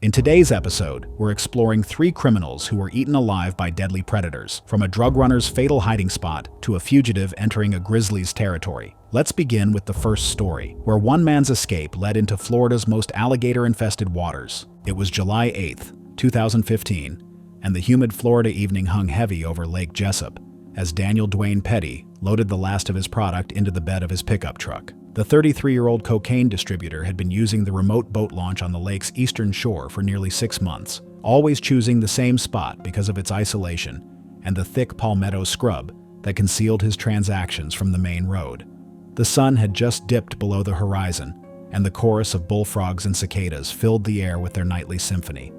In today's episode, we're exploring 3 criminals who were eaten alive by deadly predators, from a drug runner's fatal hiding spot to a fugitive entering a grizzly's territory. Let's begin with the first story, where one man's escape led into Florida's most alligator-infested waters. It was July 8th, 2015, and the humid Florida evening hung heavy over Lake Jesup as Daniel Dwayne Petty loaded the last of his product into the bed of his pickup truck. The 33-year-old cocaine distributor had been using the remote boat launch on the lake's eastern shore for nearly 6 months, always choosing the same spot because of its isolation and the thick palmetto scrub that concealed his transactions from the main road. The sun had just dipped below the horizon, and the chorus of bullfrogs and cicadas filled the air with their nightly symphony.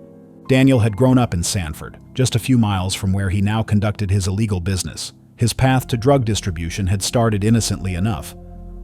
Daniel had grown up in Sanford, just a few miles from where he now conducted his illegal business. His path to drug distribution had started innocently enough,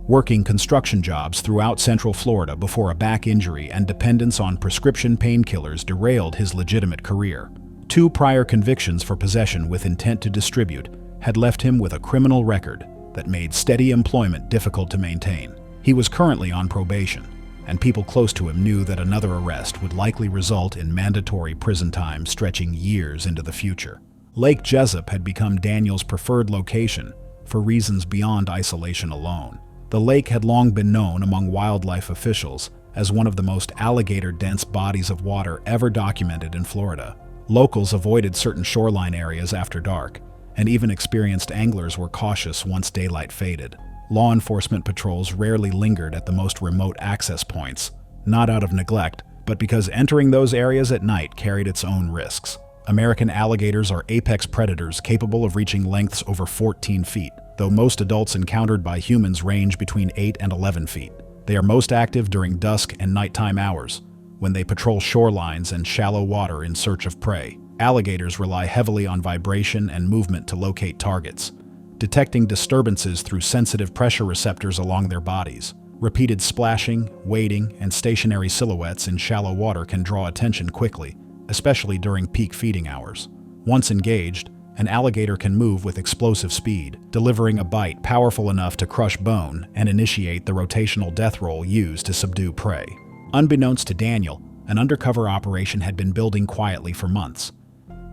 working construction jobs throughout Central Florida before a back injury and dependence on prescription painkillers derailed his legitimate career. 2 prior convictions for possession with intent to distribute had left him with a criminal record that made steady employment difficult to maintain. He was currently on probation, and people close to him knew that another arrest would likely result in mandatory prison time stretching years into the future. Lake Jesup had become Daniel's preferred location for reasons beyond isolation alone. The lake had long been known among wildlife officials as one of the most alligator-dense bodies of water ever documented in Florida. Locals avoided certain shoreline areas after dark, and even experienced anglers were cautious once daylight faded. Law enforcement patrols rarely lingered at the most remote access points, not out of neglect, but because entering those areas at night carried its own risks. American alligators are apex predators capable of reaching lengths over 14 feet, though most adults encountered by humans range between 8 and 11 feet. They are most active during dusk and nighttime hours, when they patrol shorelines and shallow water in search of prey. Alligators rely heavily on vibration and movement to locate targets, detecting disturbances through sensitive pressure receptors along their bodies. Repeated splashing, wading, and stationary silhouettes in shallow water can draw attention quickly, especially during peak feeding hours. Once engaged, an alligator can move with explosive speed, delivering a bite powerful enough to crush bone and initiate the rotational death roll used to subdue prey. Unbeknownst to Daniel, an undercover operation had been building quietly for months.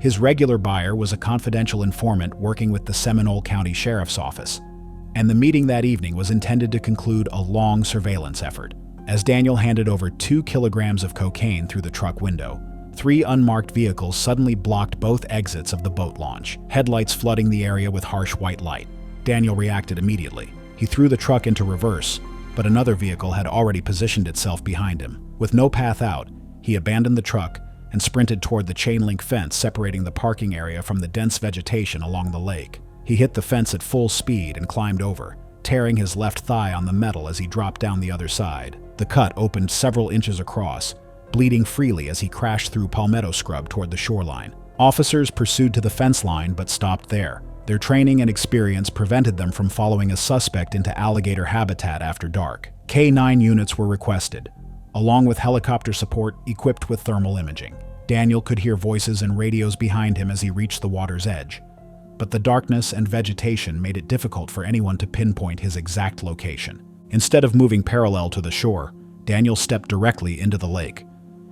His regular buyer was a confidential informant working with the Seminole County Sheriff's Office, and the meeting that evening was intended to conclude a long surveillance effort. As Daniel handed over 2 kilograms of cocaine through the truck window, 3 unmarked vehicles suddenly blocked both exits of the boat launch, headlights flooding the area with harsh white light. Daniel reacted immediately. He threw the truck into reverse, but another vehicle had already positioned itself behind him. With no path out, he abandoned the truck and sprinted toward the chain-link fence separating the parking area from the dense vegetation along the lake. He hit the fence at full speed and climbed over, tearing his left thigh on the metal as he dropped down the other side. The cut opened several inches across, bleeding freely as he crashed through palmetto scrub toward the shoreline. Officers pursued to the fence line but stopped there. Their training and experience prevented them from following a suspect into alligator habitat after dark. K-9 units were requested, along with helicopter support equipped with thermal imaging. Daniel could hear voices and radios behind him as he reached the water's edge, but the darkness and vegetation made it difficult for anyone to pinpoint his exact location. Instead of moving parallel to the shore, Daniel stepped directly into the lake.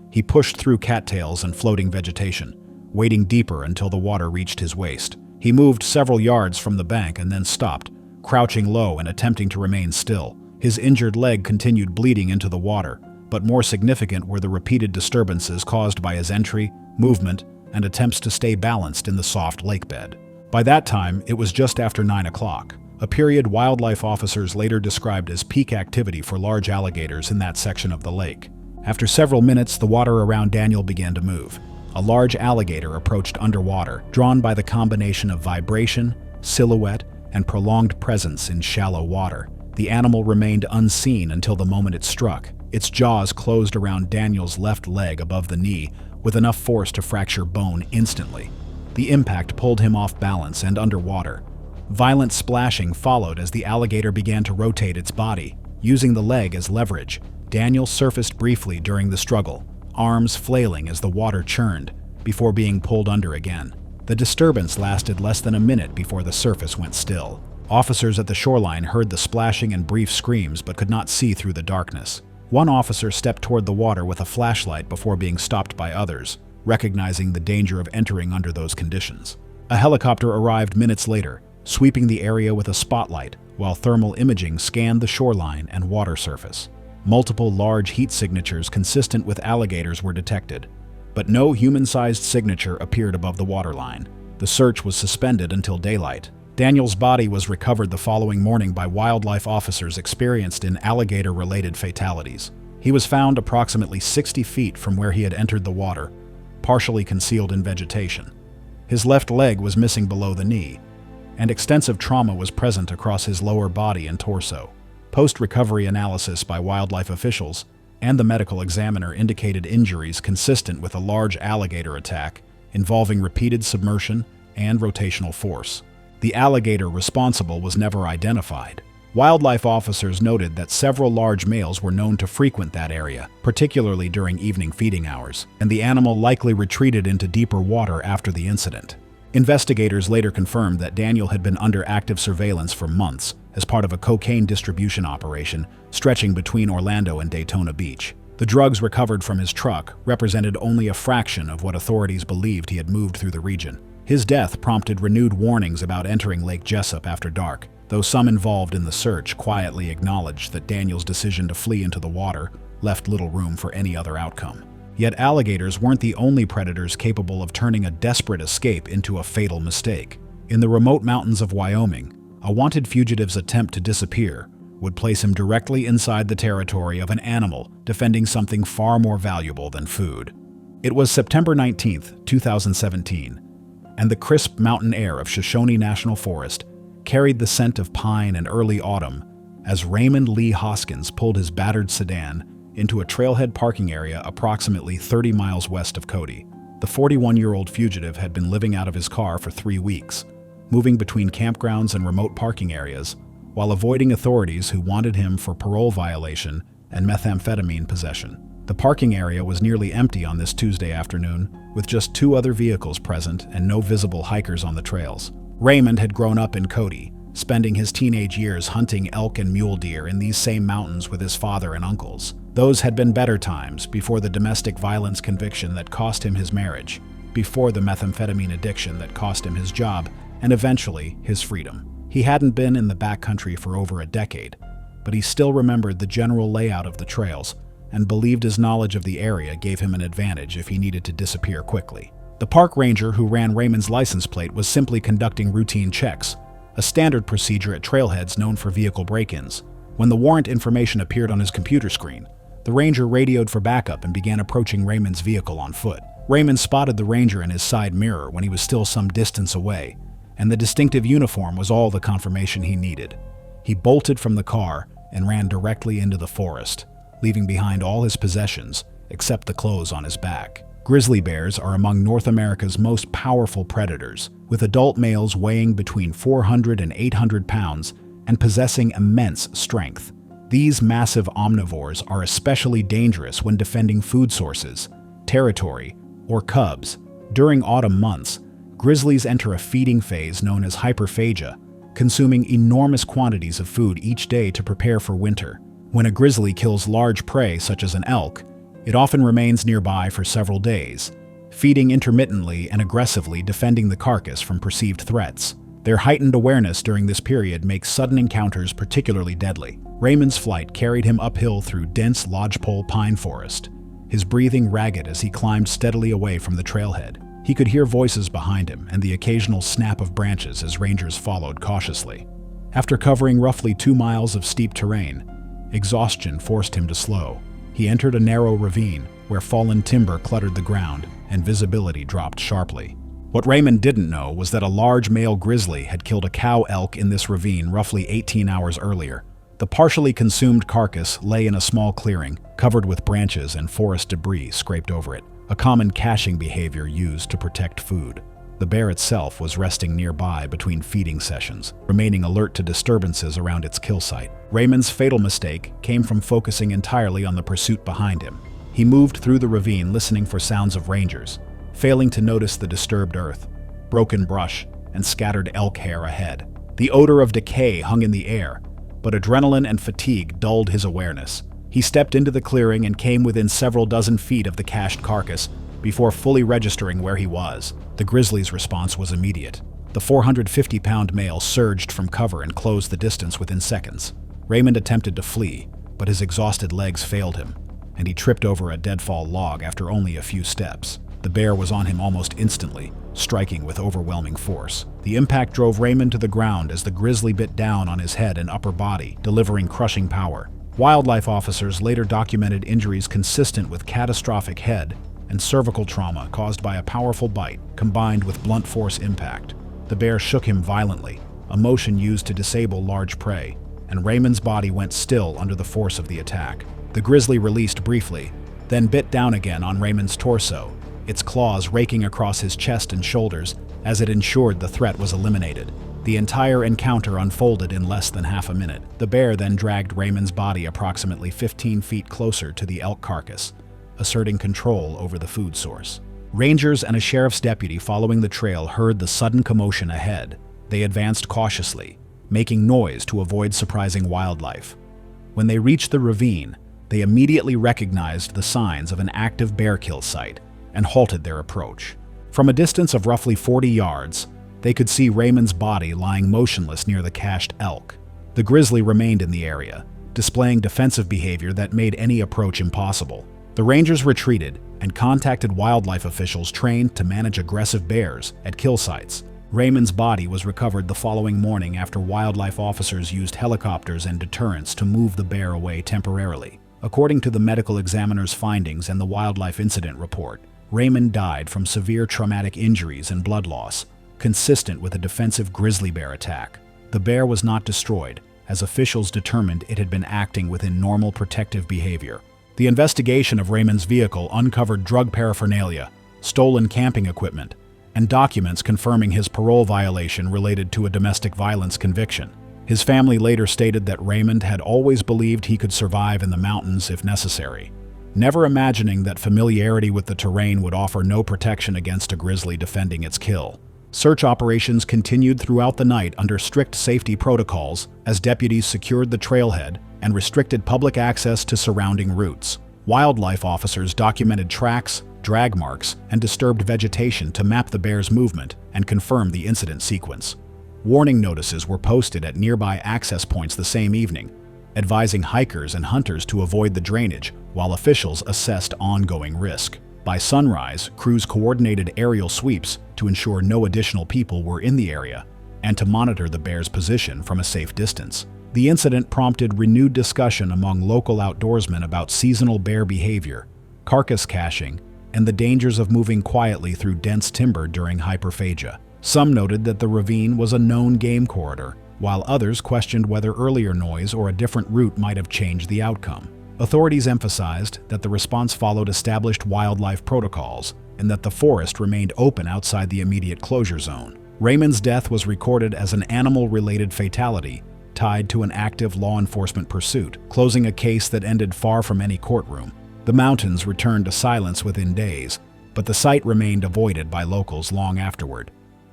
He pushed through cattails and floating vegetation, wading deeper until the water reached his waist. He moved several yards from the bank and then stopped, crouching low and attempting to remain still. His injured leg continued bleeding into the water, but more significant were the repeated disturbances caused by his entry, movement, and attempts to stay balanced in the soft lake bed. By that time, it was just after 9 o'clock, a period wildlife officers later described as peak activity for large alligators in that section of the lake. After several minutes, the water around Daniel began to move. A large alligator approached underwater, drawn by the combination of vibration, silhouette, and prolonged presence in shallow water. The animal remained unseen until the moment it struck. Its jaws closed around Daniel's left leg above the knee with enough force to fracture bone instantly. The impact pulled him off balance and underwater. Violent splashing followed as the alligator began to rotate its body. Using the leg as leverage, Daniel surfaced briefly during the struggle, arms flailing as the water churned, before being pulled under again. The disturbance lasted less than a minute before the surface went still. Officers at the shoreline heard the splashing and brief screams but could not see through the darkness. One officer stepped toward the water with a flashlight before being stopped by others, recognizing the danger of entering under those conditions. A helicopter arrived minutes later, sweeping the area with a spotlight, while thermal imaging scanned the shoreline and water surface. Multiple large heat signatures consistent with alligators were detected, but no human-sized signature appeared above the waterline. The search was suspended until daylight. Daniel's body was recovered the following morning by wildlife officers experienced in alligator-related fatalities. He was found approximately 60 feet from where he had entered the water, partially concealed in vegetation. His left leg was missing below the knee, and extensive trauma was present across his lower body and torso. Post-recovery analysis by wildlife officials and the medical examiner indicated injuries consistent with a large alligator attack involving repeated submersion and rotational force. The alligator responsible was never identified. Wildlife officers noted that several large males were known to frequent that area, particularly during evening feeding hours, and the animal likely retreated into deeper water after the incident. Investigators later confirmed that Daniel had been under active surveillance for months as part of a cocaine distribution operation stretching between Orlando and Daytona Beach. The drugs recovered from his truck represented only a fraction of what authorities believed he had moved through the region. His death prompted renewed warnings about entering Lake Jessup after dark, though some involved in the search quietly acknowledged that Daniel's decision to flee into the water left little room for any other outcome. Yet alligators weren't the only predators capable of turning a desperate escape into a fatal mistake. In the remote mountains of Wyoming, a wanted fugitive's attempt to disappear would place him directly inside the territory of an animal defending something far more valuable than food. It was September 19, 2017, and the crisp mountain air of Shoshone National Forest carried the scent of pine and early autumn as Raymond Lee Hoskins pulled his battered sedan into a trailhead parking area approximately 30 miles west of Cody. The 41-year-old fugitive had been living out of his car for 3 weeks, moving between campgrounds and remote parking areas, while avoiding authorities who wanted him for parole violation and methamphetamine possession. The parking area was nearly empty on this Tuesday afternoon, with just 2 other vehicles present and no visible hikers on the trails. Raymond had grown up in Cody, spending his teenage years hunting elk and mule deer in these same mountains with his father and uncles. Those had been better times before the domestic violence conviction that cost him his marriage, before the methamphetamine addiction that cost him his job, and eventually his freedom. He hadn't been in the backcountry for over a decade, but he still remembered the general layout of the trails and believed his knowledge of the area gave him an advantage if he needed to disappear quickly. The park ranger who ran Raymond's license plate was simply conducting routine checks, a standard procedure at trailheads known for vehicle break-ins. When the warrant information appeared on his computer screen, the ranger radioed for backup and began approaching Raymond's vehicle on foot. Raymond spotted the ranger in his side mirror when he was still some distance away, and the distinctive uniform was all the confirmation he needed. He bolted from the car and ran directly into the forest, leaving behind all his possessions except the clothes on his back. Grizzly bears are among North America's most powerful predators, with adult males weighing between 400 and 800 pounds and possessing immense strength. These massive omnivores are especially dangerous when defending food sources, territory, or cubs. During autumn months, grizzlies enter a feeding phase known as hyperphagia, consuming enormous quantities of food each day to prepare for winter. When a grizzly kills large prey such as an elk, it often remains nearby for several days, feeding intermittently and aggressively, defending the carcass from perceived threats. Their heightened awareness during this period makes sudden encounters particularly deadly. Raymond's flight carried him uphill through dense lodgepole pine forest, his breathing ragged as he climbed steadily away from the trailhead. He could hear voices behind him and the occasional snap of branches as rangers followed cautiously. After covering roughly 2 miles of steep terrain, exhaustion forced him to slow. He entered a narrow ravine where fallen timber cluttered the ground and visibility dropped sharply. What Raymond didn't know was that a large male grizzly had killed a cow elk in this ravine roughly 18 hours earlier. The partially consumed carcass lay in a small clearing, covered with branches and forest debris scraped over it, a common caching behavior used to protect food. The bear itself was resting nearby between feeding sessions, remaining alert to disturbances around its kill site. Raymond's fatal mistake came from focusing entirely on the pursuit behind him. He moved through the ravine listening for sounds of rangers, failing to notice the disturbed earth, broken brush, and scattered elk hair ahead. The odor of decay hung in the air, but adrenaline and fatigue dulled his awareness. He stepped into the clearing and came within several dozen feet of the cached carcass before fully registering where he was. The grizzly's response was immediate. The 450-pound male surged from cover and closed the distance within seconds. Raymond attempted to flee, but his exhausted legs failed him, and he tripped over a deadfall log after only a few steps. The bear was on him almost instantly, striking with overwhelming force. The impact drove Raymond to the ground as the grizzly bit down on his head and upper body, delivering crushing power. Wildlife officers later documented injuries consistent with catastrophic head and cervical trauma caused by a powerful bite combined with blunt force impact. The bear shook him violently, a motion used to disable large prey, and Raymond's body went still under the force of the attack. The grizzly released briefly, then bit down again on Raymond's torso, its claws raking across his chest and shoulders as it ensured the threat was eliminated. The entire encounter unfolded in less than half a minute. The bear then dragged Raymond's body approximately 15 feet closer to the elk carcass, asserting control over the food source. Rangers and a sheriff's deputy following the trail heard the sudden commotion ahead. They advanced cautiously, making noise to avoid surprising wildlife. When they reached the ravine, they immediately recognized the signs of an active bear kill site and halted their approach. From a distance of roughly 40 yards, they could see Raymond's body lying motionless near the cached elk. The grizzly remained in the area, displaying defensive behavior that made any approach impossible. The rangers retreated and contacted wildlife officials trained to manage aggressive bears at kill sites. Raymond's body was recovered the following morning after wildlife officers used helicopters and deterrents to move the bear away temporarily. According to the medical examiner's findings and the wildlife incident report, Raymond died from severe traumatic injuries and blood loss, consistent with a defensive grizzly bear attack. The bear was not destroyed, as officials determined it had been acting within normal protective behavior. The investigation of Raymond's vehicle uncovered drug paraphernalia, stolen camping equipment, and documents confirming his parole violation related to a domestic violence conviction. His family later stated that Raymond had always believed he could survive in the mountains if necessary, never imagining that familiarity with the terrain would offer no protection against a grizzly defending its kill. Search operations continued throughout the night under strict safety protocols as deputies secured the trailhead and restricted public access to surrounding routes. Wildlife officers documented tracks, drag marks, and disturbed vegetation to map the bear's movement and confirm the incident sequence. Warning notices were posted at nearby access points the same evening, advising hikers and hunters to avoid the drainage while officials assessed ongoing risk. By sunrise, crews coordinated aerial sweeps to ensure no additional people were in the area and to monitor the bear's position from a safe distance. The incident prompted renewed discussion among local outdoorsmen about seasonal bear behavior, carcass caching, and the dangers of moving quietly through dense timber during hyperphagia. Some noted that the ravine was a known game corridor, while others questioned whether earlier noise or a different route might have changed the outcome. Authorities emphasized that the response followed established wildlife protocols and that the forest remained open outside the immediate closure zone. Raymond's death was recorded as an animal-related fatality tied to an active law enforcement pursuit, closing a case that ended far from any courtroom. The mountains returned to silence within days, but the site remained avoided by locals long afterward.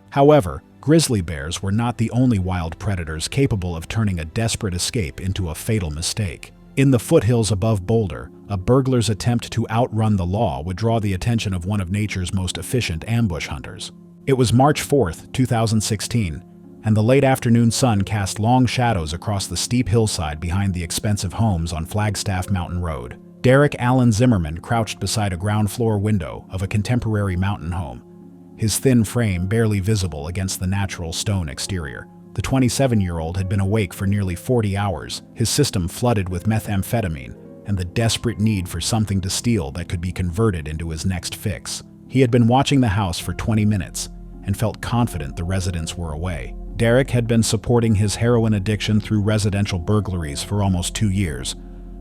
However, grizzly bears were not the only wild predators capable of turning a desperate escape into a fatal mistake. In the foothills above Boulder, a burglar's attempt to outrun the law would draw the attention of one of nature's most efficient ambush hunters. It was March 4, 2016, and the late afternoon sun cast long shadows across the steep hillside behind the expensive homes on Flagstaff Mountain Road. Derek Allen Zimmerman crouched beside a ground-floor window of a contemporary mountain home, his thin frame barely visible against the natural stone exterior. The 27-year-old had been awake for nearly 40 hours, his system flooded with methamphetamine and the desperate need for something to steal that could be converted into his next fix. He had been watching the house for 20 minutes and felt confident the residents were away. Derek had been supporting his heroin addiction through residential burglaries for almost 2 years,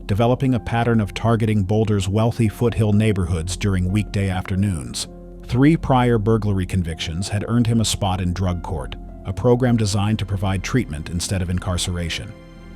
developing a pattern of targeting Boulder's wealthy foothill neighborhoods during weekday afternoons. 3 prior burglary convictions had earned him a spot in drug court, a program designed to provide treatment instead of incarceration.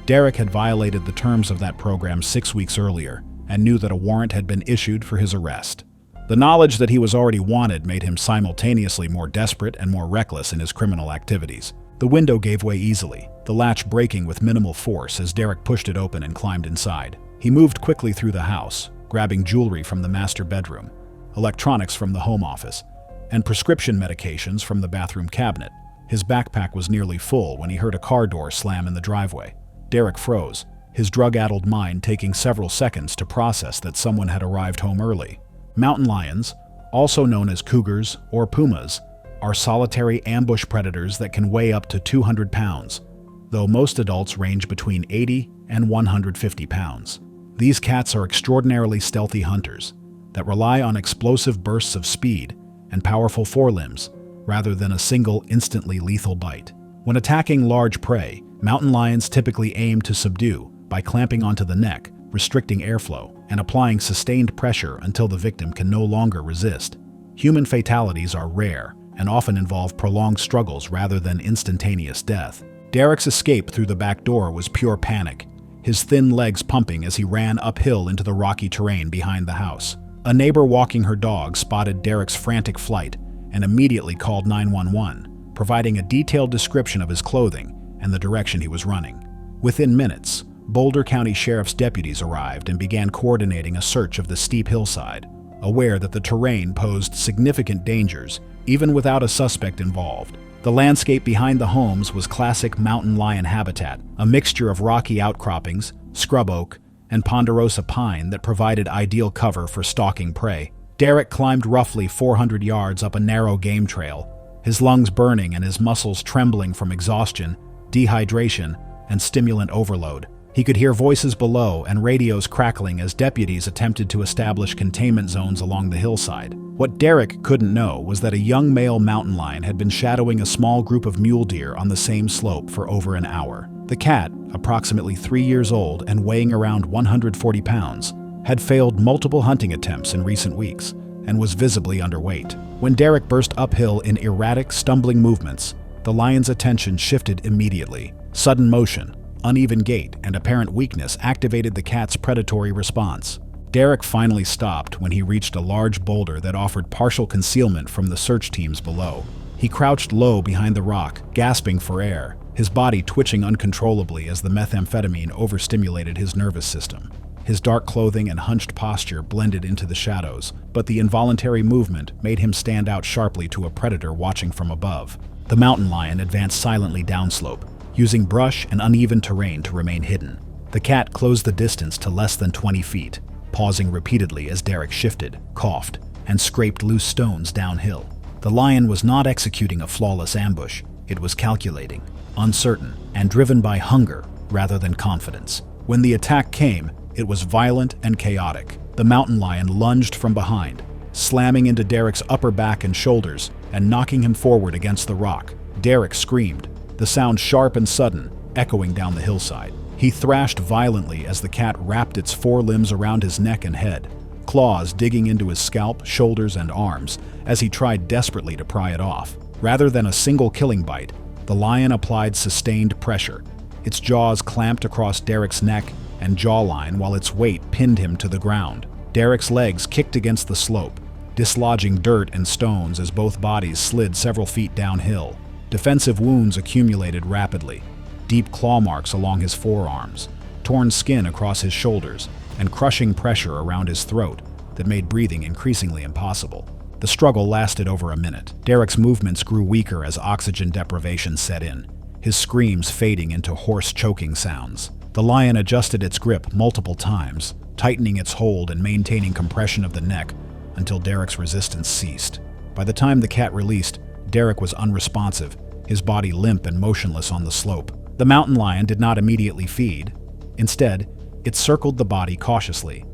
Derek had violated the terms of that program 6 weeks earlier and knew that a warrant had been issued for his arrest. The knowledge that he was already wanted made him simultaneously more desperate and more reckless in his criminal activities. The window gave way easily, the latch breaking with minimal force as Derek pushed it open and climbed inside. He moved quickly through the house, grabbing jewelry from the master bedroom, electronics from the home office, and prescription medications from the bathroom cabinet. His backpack was nearly full when he heard a car door slam in the driveway. Derek froze, his drug-addled mind taking several seconds to process that someone had arrived home early. Mountain lions, also known as cougars or pumas, are solitary ambush predators that can weigh up to 200 pounds, though most adults range between 80 and 150 pounds. These cats are extraordinarily stealthy hunters that rely on explosive bursts of speed and powerful forelimbs rather than a single instantly lethal bite. When attacking large prey, mountain lions typically aim to subdue by clamping onto the neck, restricting airflow, and applying sustained pressure until the victim can no longer resist. Human fatalities are rare and often involve prolonged struggles rather than instantaneous death. Derek's escape through the back door was pure panic, his thin legs pumping as he ran uphill into the rocky terrain behind the house. A neighbor walking her dog spotted Derek's frantic flight and immediately called 911, providing a detailed description of his clothing and the direction he was running. Within minutes, Boulder County Sheriff's deputies arrived and began coordinating a search of the steep hillside, aware that the terrain posed significant dangers even without a suspect involved. The landscape behind the homes was classic mountain lion habitat, a mixture of rocky outcroppings, scrub oak, and ponderosa pine that provided ideal cover for stalking prey. Derek climbed roughly 400 yards up a narrow game trail, his lungs burning and his muscles trembling from exhaustion, dehydration, and stimulant overload. He could hear voices below and radios crackling as deputies attempted to establish containment zones along the hillside. What Derek couldn't know was that a young male mountain lion had been shadowing a small group of mule deer on the same slope for over an hour. The cat, approximately 3 years old and weighing around 140 pounds, had failed multiple hunting attempts in recent weeks and was visibly underweight. When Derek burst uphill in erratic, stumbling movements, the lion's attention shifted immediately. Sudden motion, uneven gait, and apparent weakness activated the cat's predatory response. Derek finally stopped when he reached a large boulder that offered partial concealment from the search teams below. He crouched low behind the rock, gasping for air, his body twitching uncontrollably as the methamphetamine overstimulated his nervous system. His dark clothing and hunched posture blended into the shadows, but the involuntary movement made him stand out sharply to a predator watching from above. The mountain lion advanced silently downslope, using brush and uneven terrain to remain hidden. The cat closed the distance to less than 20 feet, pausing repeatedly as Derek shifted, coughed, and scraped loose stones downhill. The lion was not executing a flawless ambush. It was calculating, uncertain, and driven by hunger rather than confidence. When the attack came, it was violent and chaotic. The mountain lion lunged from behind, slamming into Derek's upper back and shoulders and knocking him forward against the rock. Derek screamed, the sound sharp and sudden, echoing down the hillside. He thrashed violently as the cat wrapped its forelimbs around his neck and head, claws digging into his scalp, shoulders, and arms as he tried desperately to pry it off. Rather than a single killing bite, the lion applied sustained pressure. Its jaws clamped across Derek's neck and jawline while its weight pinned him to the ground. Derek's legs kicked against the slope, dislodging dirt and stones as both bodies slid several feet downhill. Defensive wounds accumulated rapidly, deep claw marks along his forearms, torn skin across his shoulders, and crushing pressure around his throat that made breathing increasingly impossible. The struggle lasted over a minute. Derek's movements grew weaker as oxygen deprivation set in, his screams fading into hoarse choking sounds. The lion adjusted its grip multiple times, tightening its hold and maintaining compression of the neck until Derek's resistance ceased. By the time the cat released, Derek was unresponsive, his body limp and motionless on the slope. The mountain lion did not immediately feed. Instead, it circled the body cautiously,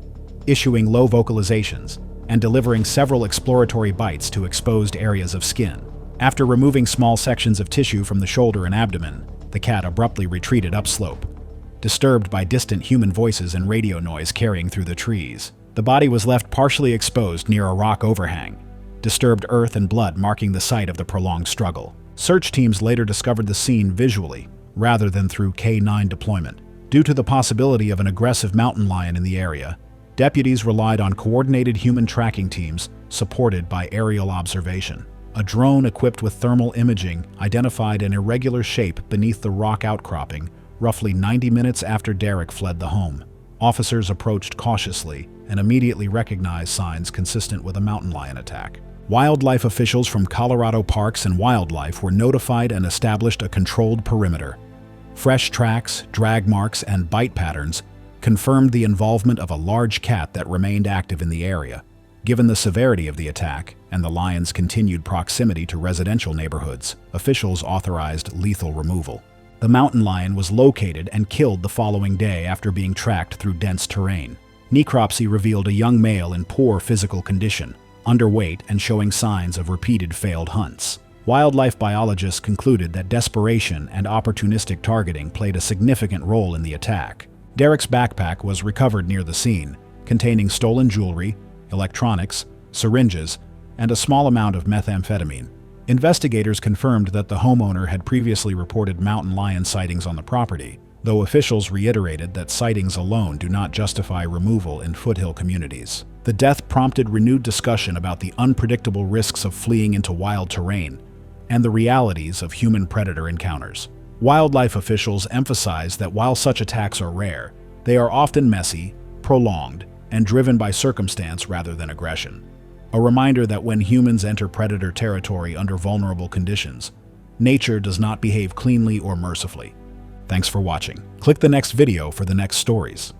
issuing low vocalizations and delivering several exploratory bites to exposed areas of skin. After removing small sections of tissue from the shoulder and abdomen, the cat abruptly retreated upslope, disturbed by distant human voices and radio noise carrying through the trees. The body was left partially exposed near a rock overhang, disturbed earth and blood marking the site of the prolonged struggle. Search teams later discovered the scene visually, rather than through K9 deployment. Due to the possibility of an aggressive mountain lion in the area, deputies relied on coordinated human tracking teams supported by aerial observation. A drone equipped with thermal imaging identified an irregular shape beneath the rock outcropping roughly 90 minutes after Derek fled the home. Officers approached cautiously and immediately recognized signs consistent with a mountain lion attack. Wildlife officials from Colorado Parks and Wildlife were notified and established a controlled perimeter. Fresh tracks, drag marks, and bite patterns confirmed the involvement of a large cat that remained active in the area. Given the severity of the attack and the lion's continued proximity to residential neighborhoods, officials authorized lethal removal. The mountain lion was located and killed the following day after being tracked through dense terrain. Necropsy revealed a young male in poor physical condition, underweight and showing signs of repeated failed hunts. Wildlife biologists concluded that desperation and opportunistic targeting played a significant role in the attack. Derek's backpack was recovered near the scene, containing stolen jewelry, electronics, syringes, and a small amount of methamphetamine. Investigators confirmed that the homeowner had previously reported mountain lion sightings on the property, though officials reiterated that sightings alone do not justify removal in foothill communities. The death prompted renewed discussion about the unpredictable risks of fleeing into wild terrain and the realities of human-predator encounters. Wildlife officials emphasized that while such attacks are rare, they are often messy, prolonged, and driven by circumstance rather than aggression. A reminder that when humans enter predator territory under vulnerable conditions, nature does not behave cleanly or mercifully. Thanks for watching. Click the next video for the next stories.